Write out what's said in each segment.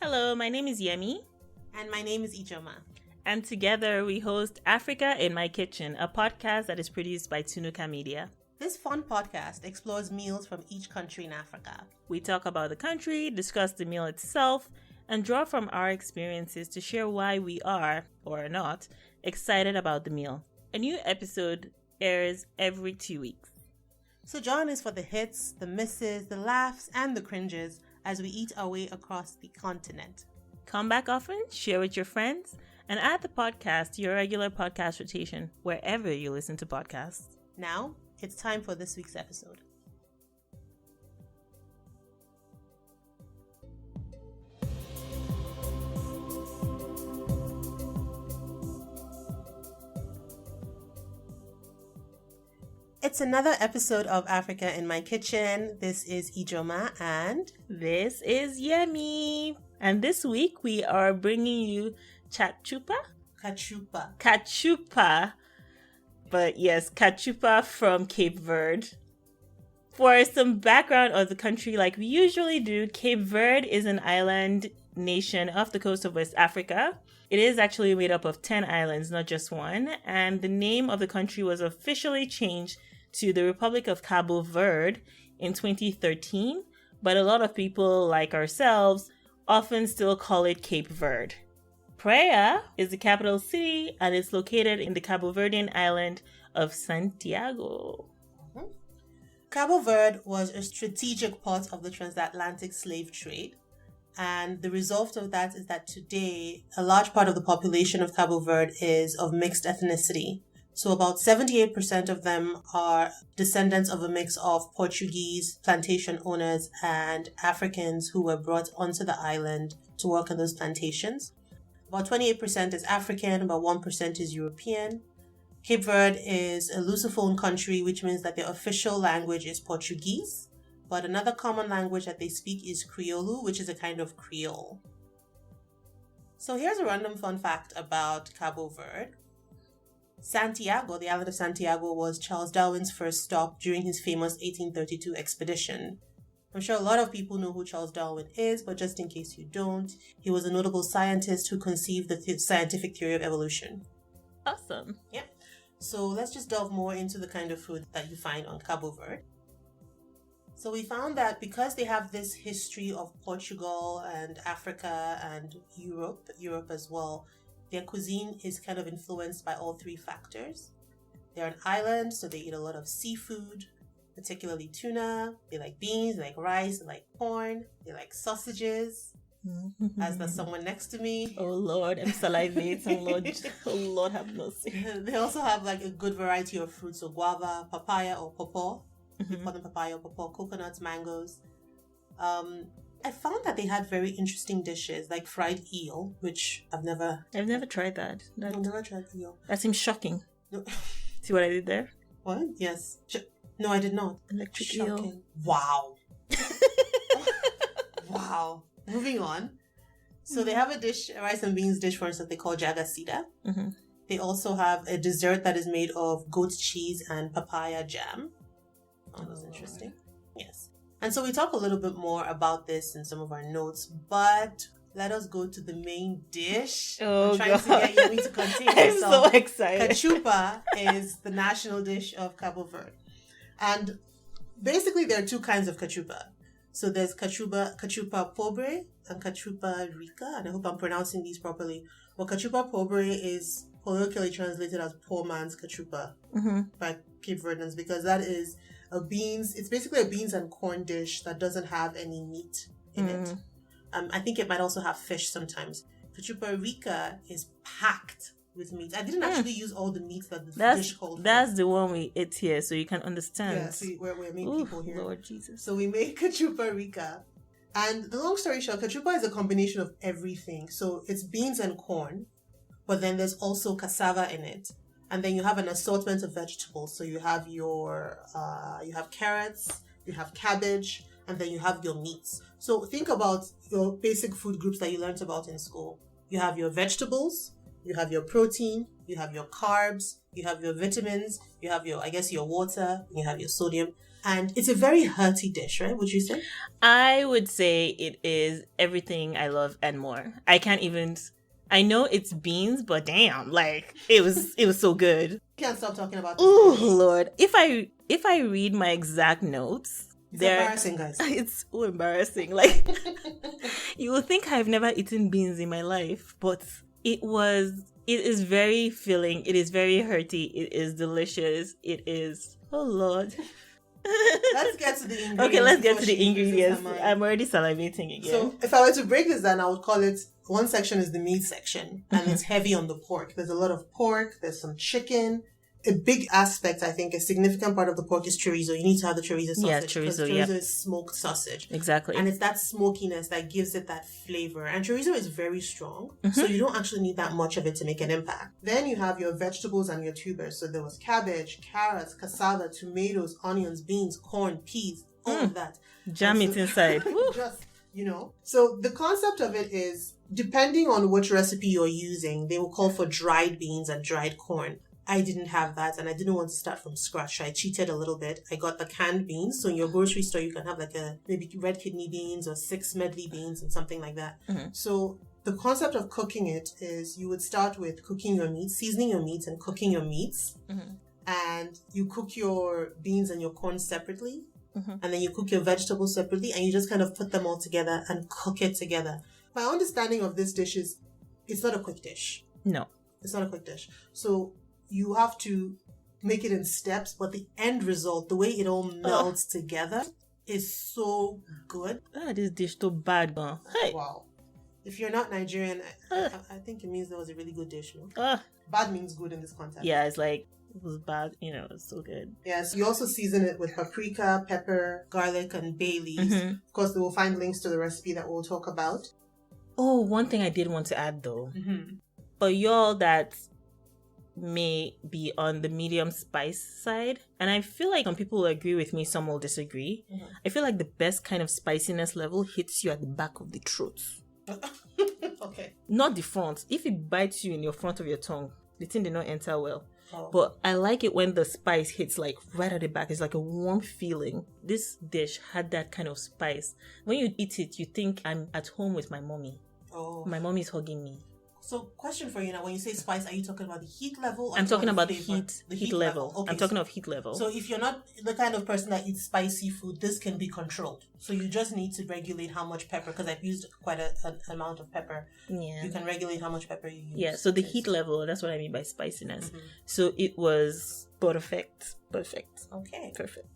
Hello, my name is Yemi. And my name is Ijoma. And together we host Africa in My Kitchen, a podcast that is produced by Tunuka Media. This fun podcast explores meals from each country in Africa. We talk about the country, discuss the meal itself, and draw from our experiences to share why we are, or are not, excited about the meal. A new episode airs every 2 weeks. So join us for the hits, the misses, the laughs, and the cringes as we eat our way across the continent. Come back often, share with your friends, and add the podcast to your regular podcast rotation wherever you listen to podcasts. Now, it's time for this week's episode. It's another episode of Africa in My Kitchen. This is Ijoma and this is Yemi. And this week we are bringing you Cachupa. But yes, Cachupa from Cape Verde. For some background of the country like we usually do, Cape Verde is an island nation off the coast of West Africa. It is actually made up of 10 islands, not just one. And the name of the country was officially changed to the Republic of Cabo Verde in 2013. But a lot of people like ourselves often still call it Cape Verde. Praia is the capital city and it's located in the Cabo Verdean island of Santiago. Cabo Verde was a strategic part of the transatlantic slave trade. And the result of that is that today, a large part of the population of Cabo Verde is of mixed ethnicity. So about 78% of them are descendants of a mix of Portuguese plantation owners and Africans who were brought onto the island to work on those plantations. About 28% is African, about 1% is European. Cape Verde is a Lusophone country, which means that their official language is Portuguese. But another common language that they speak is Crioulo, which is a kind of Creole. So here's a random fun fact about Cabo Verde. Santiago, the island of Santiago, was Charles Darwin's first stop during his famous 1832 expedition. I'm sure a lot of people know who Charles Darwin is, but just in case you don't, he was a notable scientist who conceived the scientific theory of evolution. Awesome. Yeah. So let's just delve more into the kind of food that you find on Cabo Verde. So we found that because they have this history of Portugal and Africa and Europe as well, their cuisine is kind of influenced by all three factors. They're an island, so they eat a lot of seafood, particularly tuna. They like beans, they like rice, they like corn, they like sausages. As there's someone next to me. Oh Lord, I'm salivating, Lord. Oh Lord, have mercy. They also have like a good variety of fruits, so guava, papaya or pawpaw. We call them papaya or pawpaw, coconuts, mangoes. I found that they had very interesting dishes like fried eel, which I've never tried that. I've never tried eel. That seems shocking. No. See what I did there? What? Yes. No, I did not. Electric shocking. eel. Wow. Wow. Moving on. So they have a rice and beans dish, for instance, they call jagasida. They also have a dessert that is made of goat cheese and papaya jam. Oh, that's interesting. Yes. And so we talk a little bit more about this in some of our notes, but let us go to the main dish. Oh, I'm trying to get you to contain yourself. I'm so excited. Cachupa is the national dish of Cabo Verde. And basically there are two kinds of cachupa. So there's cachupa pobre and cachupa rica, and I hope I'm pronouncing these properly. Well, cachupa pobre is colloquially translated as poor man's cachupa by Cape Verdeans, because that is it's basically a beans and corn dish that doesn't have any meat in it. I think it might also have fish sometimes. Cachupa rica is packed with meat. I didn't actually use all the meat that the dish called for. That's the one we ate here, so you can understand. Yeah, so we're main people here. Lord Jesus. So we make cachupa rica. And the long story short, cachupa is a combination of everything. So it's beans and corn, but then there's also cassava in it. And then you have an assortment of vegetables. So you have you have carrots, you have cabbage, and then you have your meats. So think about your basic food groups that you learned about in school. You have your vegetables, you have your protein, you have your carbs, you have your vitamins, you have your, I guess, your water, you have your sodium. And it's a very hearty dish, right? Would you say? I would say it is everything I love and more. I can't even. I know it's beans, but damn, like it was so good. Can't stop talking about this Oh dish. Lord, if I read my exact notes, It's embarrassing, guys. It's so embarrassing. Like you will think I've never eaten beans in my life, but it is very filling. It is very hearty. It is delicious. It is. Oh Lord. Let's get to the ingredients. Okay, let's get to before the she loses her ingredients. mind. I'm already salivating again. So if I were to break this down, I would call it, one section is the meat section, and it's heavy on the pork. There's a lot of pork, there's some chicken. A big aspect, I think, a significant part of the pork is chorizo. You need to have the chorizo sausage. Yeah, because chorizo, chorizo is smoked sausage. Exactly. And it's that smokiness that gives it that flavor. And chorizo is very strong, so you don't actually need that much of it to make an impact. Then you have your vegetables and your tubers. So there was cabbage, carrots, cassava, tomatoes, onions, beans, corn, peas, all of that. Jam And it inside. Woo. just, So the concept of it is, depending on which recipe you're using, they will call for dried beans and dried corn. I didn't have that, and I didn't want to start from scratch. So I cheated a little bit. I got the canned beans. So in your grocery store, you can have like maybe red kidney beans or 6 medley beans and something like that. So the concept of cooking it is, you would start with cooking your meat, seasoning your meats and cooking your meats. And you cook your beans and your corn separately. And then you cook your vegetables separately, and you just kind of put them all together and cook it together. My understanding of this dish is, it's not a quick dish. No. It's not a quick dish. So you have to make it in steps, but the end result, the way it all melts together, is so good. This dish too bad, man. Hey. Wow. If you're not Nigerian, I think it means that was a really good dish. No? Bad means good in this context. Yeah, it's like, it was bad, it's so good. Yes, you also season it with paprika, pepper, garlic, and bay leaves. Of course, they will find links to the recipe that we'll talk about. Oh, one thing I did want to add though. For y'all that may be on the medium spice side, and I feel like some people will agree with me, some will disagree. I feel like the best kind of spiciness level hits you at the back of the throat. Okay. Not the front. If it bites you in your front of your tongue, the thing did not enter well. Oh. But I like it when the spice hits like right at the back. It's like a warm feeling. This dish had that kind of spice. When you eat it, you think I'm at home with my mommy. Oh. My mommy is hugging me. So, question for you now: when you say spice, are you talking about the heat level? Or I'm talking about the flavor? heat level. Okay, I'm talking of heat level. So, if you're not the kind of person that eats spicy food, this can be controlled. So, you just need to regulate how much pepper, because I've used quite an amount of pepper. Yeah. You can regulate how much pepper you use. Yeah, so the heat level, that's what I mean by spiciness. So, it was perfect. Okay. Perfect.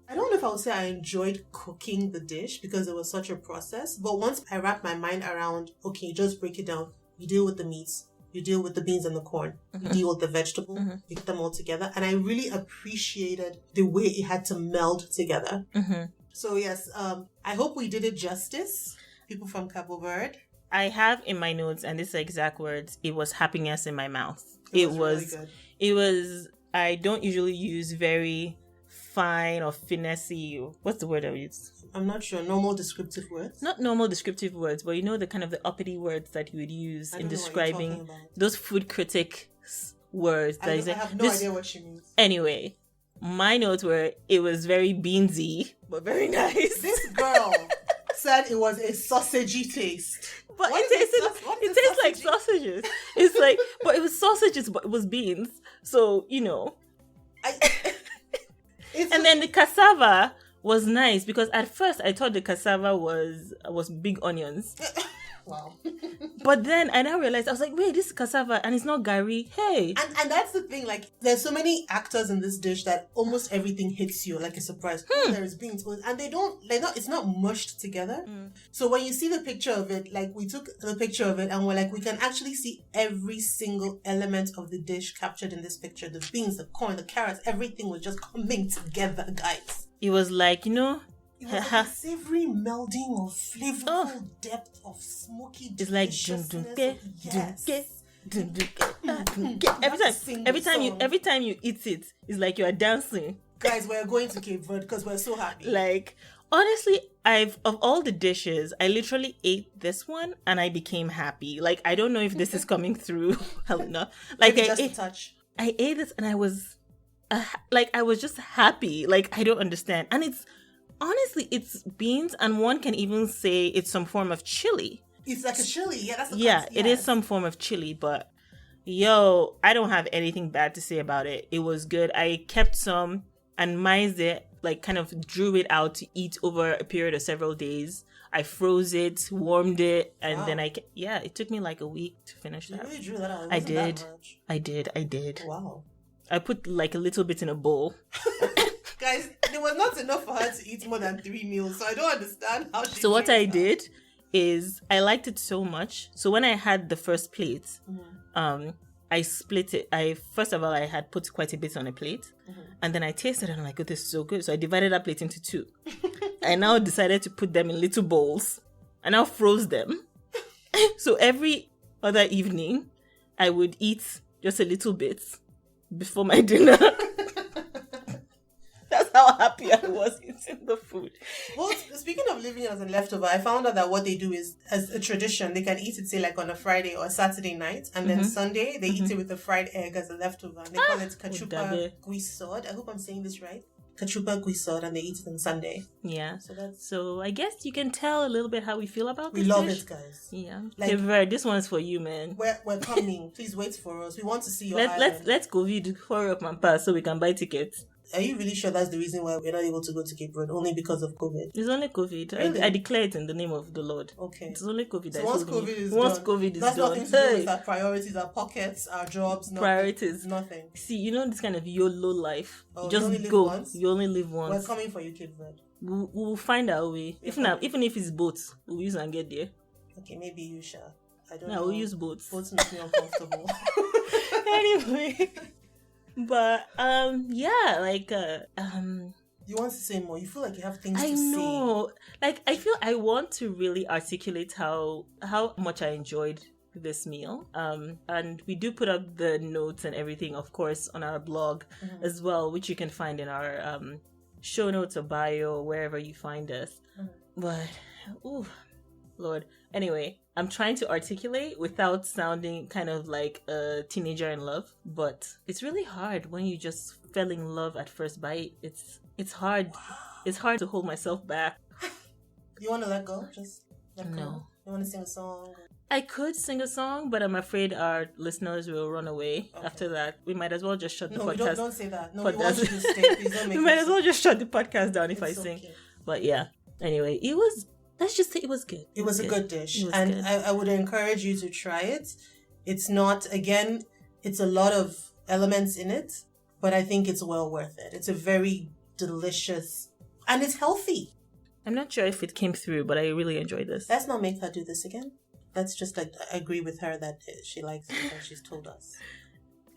I don't know if I would say I enjoyed cooking the dish because it was such a process. But once I wrapped my mind around, okay, just break it down. You deal with the meats. You deal with the beans and the corn. You deal with the vegetable. You put them all together. And I really appreciated the way it had to meld together. So yes, I hope we did it justice. People from Cabo Verde. I have in my notes, and these are exact words, it was happiness in my mouth. It was really good. It was, I don't usually use very fine or finessey, what's the word I use? I'm not sure. Normal descriptive words? Not normal descriptive words, but the kind of the uppity words that you would use in describing those food critic words. I have no idea what she means. Anyway, my notes were, it was very beansy, but very nice. This girl said it was a sausagey taste. But it tastes like sausages. It's like, but it was sausages, but it was beans. So, and then the cassava was nice, because at first I thought the cassava was big onions. Wow. But then I now realized, I was like, wait, this is cassava and it's not gari. Hey. And that's the thing, like, there's so many actors in this dish that almost everything hits you like a surprise. There is beans. And it's not mushed together. So when you see the picture of it, like, we took the picture of it and we're like, we can actually see every single element of the dish captured in this picture. The beans, the corn, the carrots, everything was just coming together, guys. It was like, It was like a savory melding of flavorful depth of smoky it's like every time you eat it, it's like you are dancing. Guys, we're going to Cape Verde because we're so happy. Like, honestly, of all the dishes, I literally ate this one and I became happy. Like, I don't know if this is coming through, Helena. Like, Maybe just a touch. I ate this and I was, I was just happy. Like, I don't understand. And honestly, it's beans, and one can even say it's some form of chili. It's like a chili. Yeah, that's it is some form of chili, but yo, I don't have anything bad to say about it. It was good. I kept some and mized it, like kind of drew it out to eat over a period of several days. I froze it, warmed it, and then it took me like a week to finish that. You really drew that out. I did. I did. Wow. I put like a little bit in a bowl. Guys, there was not enough for her to eat more than 3 meals, so I don't understand how she. So what I did is I liked it so much. So when I had the first plate, I split it. First of all, I had put quite a bit on a plate, and then I tasted it and I'm like, oh, this is so good. So I divided that plate into 2. I now decided to put them in little bowls. I now froze them. So every other evening, I would eat just a little bit before my dinner. That's how happy I was eating the food. Well, speaking of living as a leftover, I found out that what they do is, as a tradition, they can eat it, say, like on a Friday or a Saturday night, and then Sunday, they eat it with a fried egg as a leftover. And they call it kachupa guisod. I hope I'm saying this right. Kachupa guisod, and they eat it on Sunday. Yeah. So I guess you can tell a little bit how we feel about this. We love dish. it, guys. Yeah. Like, this one's for you, man. We're coming. Please wait for us. We want to see your island. Let's COVID hurry up and pass so we can buy tickets. Are you really sure that's the reason why we're not able to go to Cape Verde? Only because of COVID? It's only COVID. Really? I declare it in the name of the Lord. Okay. It's only COVID. So once COVID is done, that's nothing to do with our priorities, our pockets, our jobs, nothing. Priorities. Nothing. See, you know this kind of YOLO life. Oh, you just only live go. Once? You only live once. We're coming for you, Cape Verde. We'll find our way. Even if it's boats, we'll use and get there. Okay, maybe you shall. I don't know. No, we'll use boats. Boats make me uncomfortable. Anyway. But you want to say more? You feel like you have things to say. I know. Like, I feel I want to really articulate how much I enjoyed this meal. And we do put up the notes and everything, of course, on our blog as well, which you can find in our show notes or bio, wherever you find us. But, ooh, Lord. Anyway, I'm trying to articulate without sounding kind of like a teenager in love, but it's really hard when you just fell in love at first bite. It's hard. It's hard to hold myself back. You want to let go? Just let go? No. You want to sing a song? I could sing a song, but I'm afraid our listeners will run away after that. We might as well just shut the podcast. No, don't say that. No, we want you to stay. Please don't make We might as well just shut the podcast down if I sing. Okay. But yeah. Anyway, let's just say it was good. It was a good dish. And I would encourage you to try it. It's not, again, it's a lot of elements in it, but I think it's well worth it. It's a very delicious, and it's healthy. I'm not sure if it came through, but I really enjoyed this. Let's not make her do this again. Let's just agree with her that she likes it and she's told us.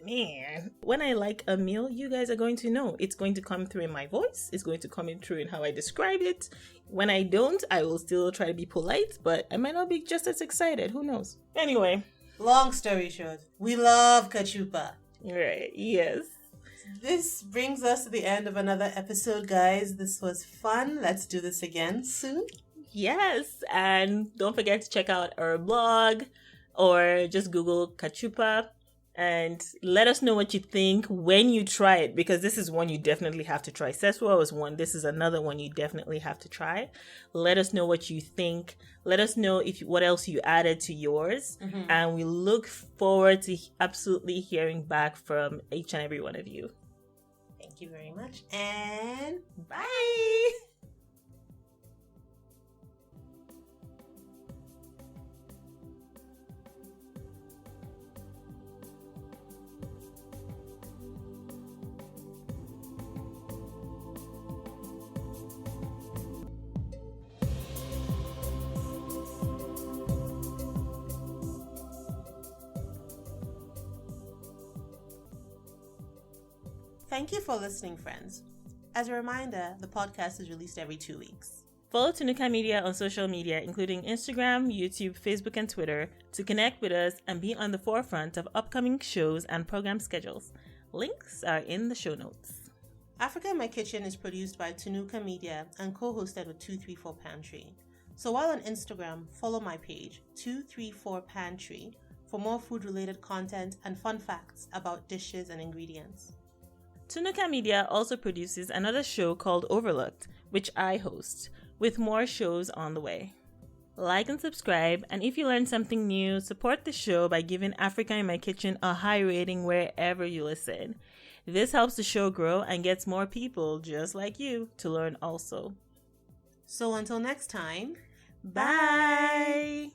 Man, when I like a meal, you guys are going to know. It's going to come through in my voice. It's going to come in through in how I describe it. When I don't, I will still try to be polite, but I might not be just as excited. Who knows? Anyway. Long story short, we love kachupa. Right, yes. This brings us to the end of another episode, guys. This was fun. Let's do this again soon. Yes, and don't forget to check out our blog or just Google kachupa and let us know what you think when you try it, because this is one you definitely have to try. Seswa was one. This is another one you definitely have to try. Let us know what you think. Let us know what else you added to yours. And we look forward to absolutely hearing back from each and every one of you. Thank you very much, and bye! Thank you for listening, friends. As a reminder, the podcast is released every 2 weeks. Follow Tunuka Media on social media, including Instagram, YouTube, Facebook, and Twitter, to connect with us and be on the forefront of upcoming shows and program schedules. Links are in the show notes. Africa in My Kitchen is produced by Tunuka Media and co-hosted with 234 Pantry. So while on Instagram, follow my page, 234 Pantry, for more food-related content and fun facts about dishes and ingredients. Tunuka Media also produces another show called Overlooked, which I host, with more shows on the way. Like and subscribe, and if you learned something new, support the show by giving Africa in My Kitchen a high rating wherever you listen. This helps the show grow and gets more people just like you to learn also. So until next time, Bye!